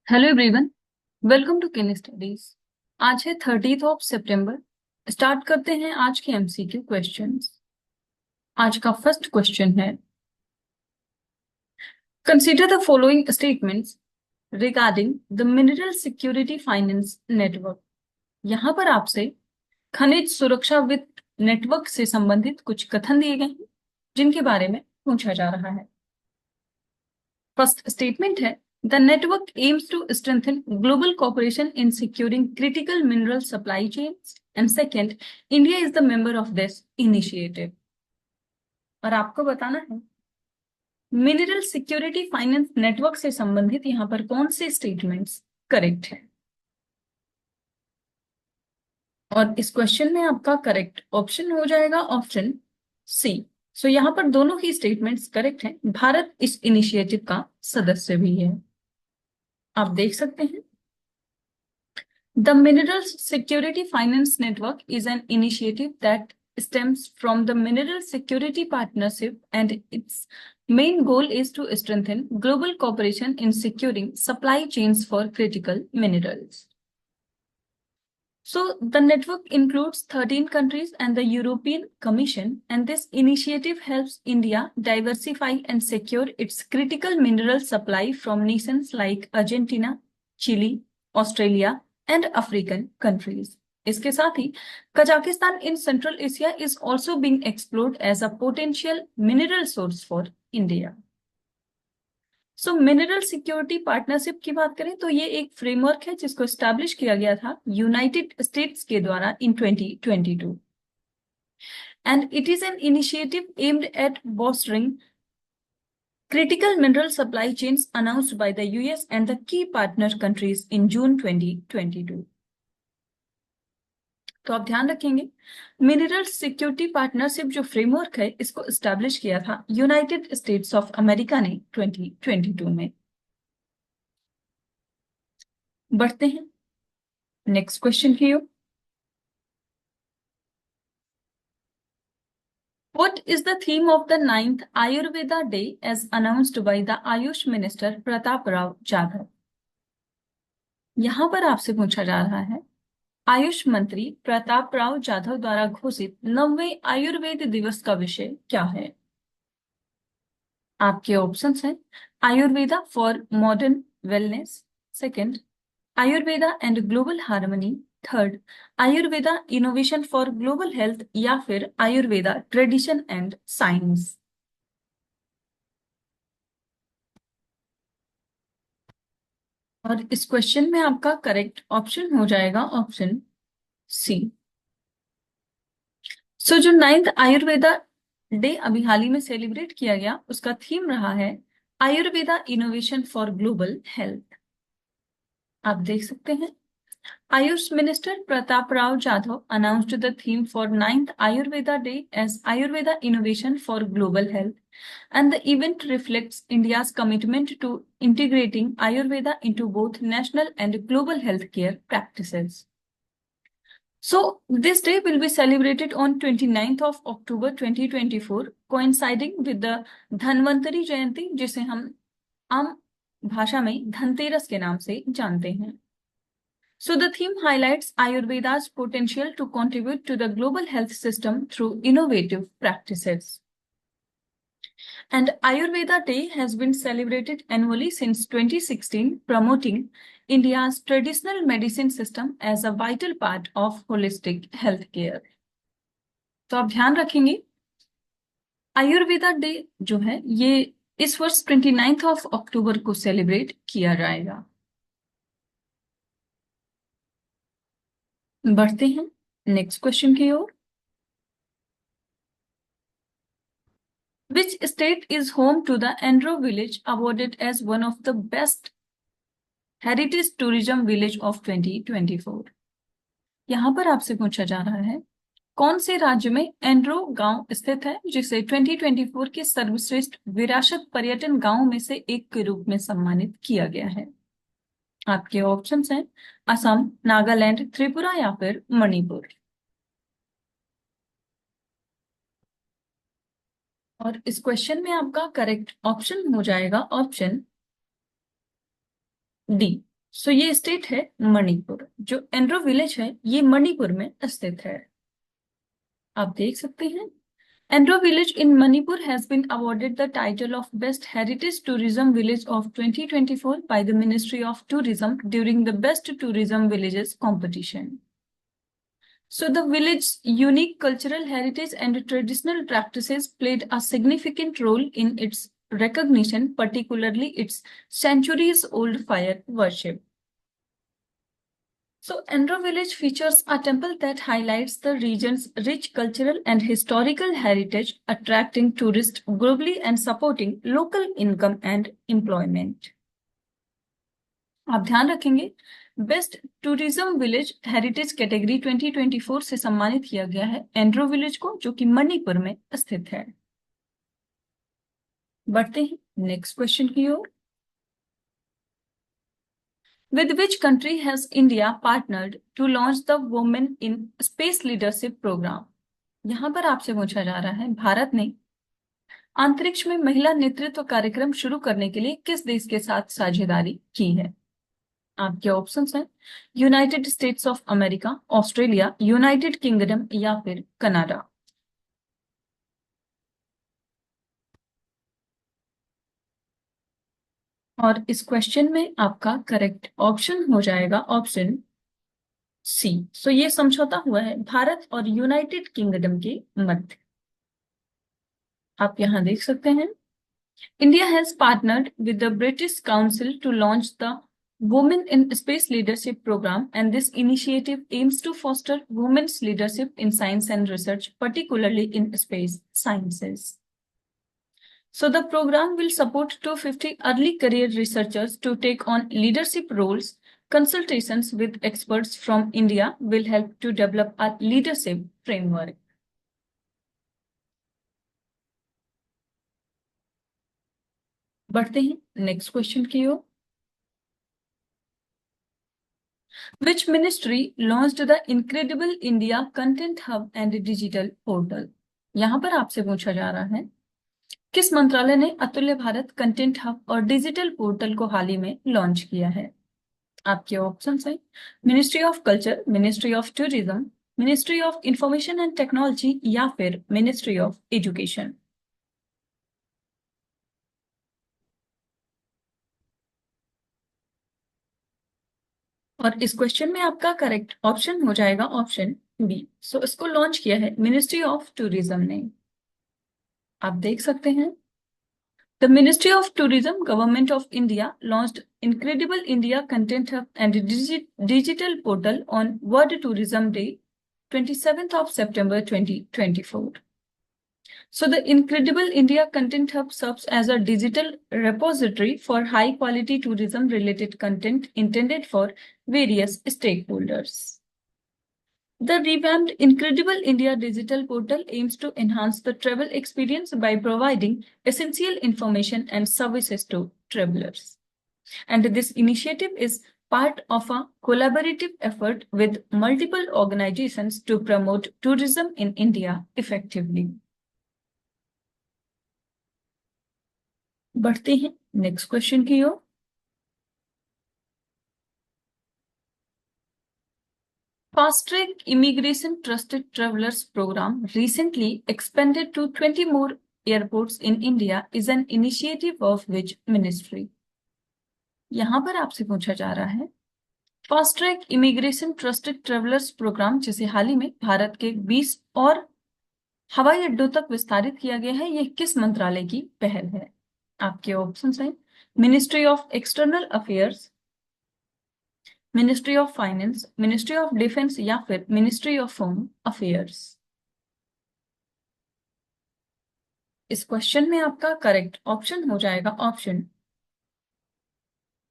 Hello everyone, welcome to किन studies. आज है 30 ऑफ सितंबर। स्टार्ट करते हैं आज के एमसीक्यू क्वेश्चंस। आज का फर्स्ट क्वेश्चन है, consider the following statements regarding the mineral security finance network. यहाँ पर आपसे खनिज सुरक्षा वित्त नेटवर्क से संबंधित कुछ कथन दिए गए हैं जिनके बारे में पूछा जा रहा है। फर्स्ट स्टेटमेंट है, the network aims to strengthen global cooperation in securing critical mineral supply chains. And second, India is the member of this initiative. और आपको बताना है मिनरल सिक्योरिटी फाइनेंस नेटवर्क से संबंधित यहाँ पर कौन से स्टेटमेंट्स करेक्ट है। और इस क्वेश्चन में आपका करेक्ट ऑप्शन हो जाएगा ऑप्शन सी। सो यहाँ पर दोनों ही स्टेटमेंट्स करेक्ट हैं। भारत इस इनिशिएटिव का सदस्य भी है। आप देख सकते हैं, The Minerals Security Finance Network is an initiative that stems from the Mineral Security Partnership, and its main goal is to strengthen global cooperation in securing supply chains for critical minerals. So, the network includes 13 countries and the European Commission, and this initiative helps India diversify and secure its critical mineral supply from nations like Argentina, Chile, Australia, and African countries. इसके साथ ही Kazakhstan in Central Asia is also being explored as a potential mineral source for India. So mineral security partnership की बात करें तो ये एक framework है जिसको एस्टैब्लिश किया गया था यूनाइटेड स्टेट्स के द्वारा इन 2022, and it is an initiative aimed at bolstering critical mineral supply chains announced by the US and the key partner countries in June 2022. तो आप ध्यान रखेंगे, मिनरल सिक्योरिटी पार्टनरशिप जो फ्रेमवर्क है इसको एस्टैब्लिश किया था यूनाइटेड स्टेट्स ऑफ अमेरिका ने 2022 में। बढ़ते हैं नेक्स्ट क्वेश्चन की ओर। What is the theme of the 9th Ayurveda Day as announced by the Ayush Minister Pratap Rao Jadhav? यहाँ पर आपसे पूछा जा रहा है, आयुष मंत्री प्रताप राव जाधव द्वारा घोषित 9वें आयुर्वेद दिवस का विषय क्या है। आपके ऑप्शंस हैं Ayurveda for modern wellness, second Ayurveda and global harmony, third Ayurveda innovation for global health, या फिर आयुर्वेदा ट्रेडिशन एंड साइंस। और इस क्वेश्चन में आपका करेक्ट ऑप्शन हो जाएगा ऑप्शन सी। सो जो 9th आयुर्वेदा डे अभी हाल ही में सेलिब्रेट किया गया उसका थीम रहा है Ayurveda innovation for global health. आप देख सकते हैं, Ayush Minister Pratap Rao Jadhav announced the theme for 9th Ayurveda Day as Ayurveda Innovation for Global Health, and the event reflects India's commitment to integrating Ayurveda into both national and global healthcare practices. So, this day will be celebrated on 29th of October 2024, coinciding with the Dhanvantari जयंती, जिसे हम आम भाषा में धनतेरस के नाम से जानते हैं। So the theme highlights Ayurveda's potential to contribute to the global health system through innovative practices. And Ayurveda Day has been celebrated annually since 2016, promoting India's traditional medicine system as a vital part of holistic healthcare. तो आप ध्यान रखेंगे, Ayurveda day जो है ये इस वर्ष 29 of October को सेलिब्रेट किया जाएगा। बढ़ते हैं नेक्स्ट क्वेश्चन की ओर। Which state is home to the Andhra village awarded as one of the best heritage tourism village of 2024? यहाँ पर आपसे पूछा जा रहा है, कौन से राज्य में एंड्रो गांव स्थित है जिसे 2024 के सर्वश्रेष्ठ विरासत पर्यटन गांव में से एक के रूप में सम्मानित किया गया है। आपके ऑप्शंस हैं असम, नागालैंड, त्रिपुरा या फिर मणिपुर। और इस क्वेश्चन में आपका करेक्ट ऑप्शन हो जाएगा ऑप्शन डी। सो ये स्टेट है मणिपुर। जो एंड्रो विलेज है ये मणिपुर में स्थित है। आप देख सकते हैं Andro village in Manipur has been awarded the title of Best Heritage Tourism Village of 2024 by the Ministry of Tourism during the Best Tourism Villages competition. So the village's unique cultural heritage and traditional practices played a significant role in its recognition, particularly its centuries-old fire worship. So Andhra Village features a temple that highlights the region's rich cultural and historical heritage, attracting tourists globally and supporting local income and employment. आप ध्यान रखेंगे best tourism village heritage category 2024 से सम्मानित किया गया है Andrew village को, जो कि मणिपुर में स्थित है। बढ़ते हैं नेक्स्ट क्वेश्चन की ओर। With which country has India partnered to launch the Women in Space Leadership Program? यहां पर आपसे पूछा जा रहा है भारत ने अंतरिक्ष में महिला नेतृत्व कार्यक्रम शुरू करने के लिए किस देश के साथ साझेदारी की है? आपके ऑप्शंस हैं United states of America, Australia, United kingdom या फिर कनाडा। और इस क्वेश्चन में आपका करेक्ट ऑप्शन हो जाएगा ऑप्शन सी। सो ये समझौता हुआ है भारत और यूनाइटेड किंगडम के मध्य। आप यहां देख सकते हैं India has partnered with the British Council to launch the Women in Space Leadership Program, and this initiative aims to foster women's leadership in science and research, particularly in space sciences. So the program will support 250 early career researchers to take on leadership roles. Consultations with experts from India will help to develop a leadership framework. बढ़ते हैं next question की ओर। Which ministry launched the Incredible India Content Hub and Digital Portal? यहां पर आपसे पूछा जा रहा है किस मंत्रालय ने अतुल्य भारत कंटेंट हब और डिजिटल पोर्टल को हाल ही में लॉन्च किया है? आपके ऑप्शंस हैं ministry of culture, ministry of tourism, ministry of information and technology या फिर मिनिस्ट्री ऑफ एजुकेशन। और इस क्वेश्चन में आपका करेक्ट ऑप्शन हो जाएगा ऑप्शन बी। सो इसको लॉन्च किया है मिनिस्ट्री ऑफ टूरिज्म ने। आप देख सकते हैं The Ministry of Tourism, Government of India launched Incredible India Content Hub and Digital Portal on World Tourism Day, 27th of September 2024. So the Incredible India Content Hub serves as a digital repository for high quality tourism related content intended for various stakeholders. The revamped Incredible India digital portal aims to enhance the travel experience by providing essential information and services to travelers. And this initiative is part of a collaborative effort with multiple organizations to promote tourism in India effectively. बढ़ते हैं next question की ओर। Fast Track Immigration Trusted Travelers Program, recently expanded to 20 more airports in India, is an initiative of which ministry? यहां पर आपसे पूछा जा रहा है fast track immigration trusted travellers programme, जिसे हाल ही में भारत के 20 और हवाई अड्डों तक विस्तारित किया गया है, यह किस मंत्रालय की पहल है? आपके ऑप्शंस हैं ministry of external affairs, ministry of finance, ministry of defence या फिर मिनिस्ट्री ऑफ होम अफेयर्स। इस क्वेश्चन में आपका करेक्ट ऑप्शन हो जाएगा ऑप्शन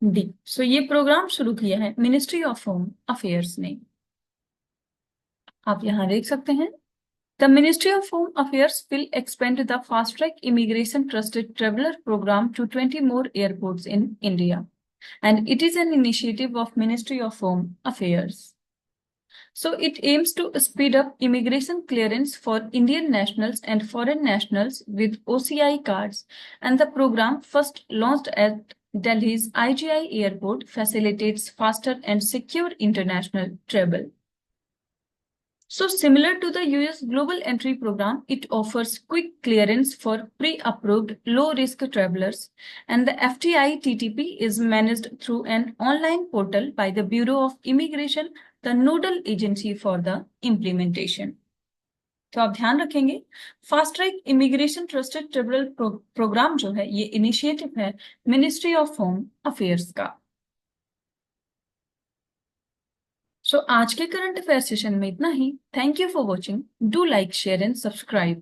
डी। सो ये प्रोग्राम शुरू किया है मिनिस्ट्री ऑफ होम अफेयर्स ने। आप यहां देख सकते हैं The Ministry of Home Affairs will expand the Fast Track Immigration Trusted Traveler Program to 20 more airports in India, and it is an initiative of Ministry of Home Affairs. So it aims to speed up immigration clearance for Indian nationals and foreign nationals with OCI cards, and the program, first launched at Delhi's IGI airport, facilitates faster and secure international travel. So similar to the US Global Entry Program, it offers quick clearance for pre-approved low-risk travelers, and the FTI TTP is managed through an online portal by the Bureau of Immigration, the nodal agency for the implementation. तो आप ध्यान रखेंगे, fast track immigration trusted tribunal programme जो है ये initiative है ministry of home affairs का। सो आज के करंट अफेयर सेशन में इतना ही। Thank you for watching. Do like, share and subscribe.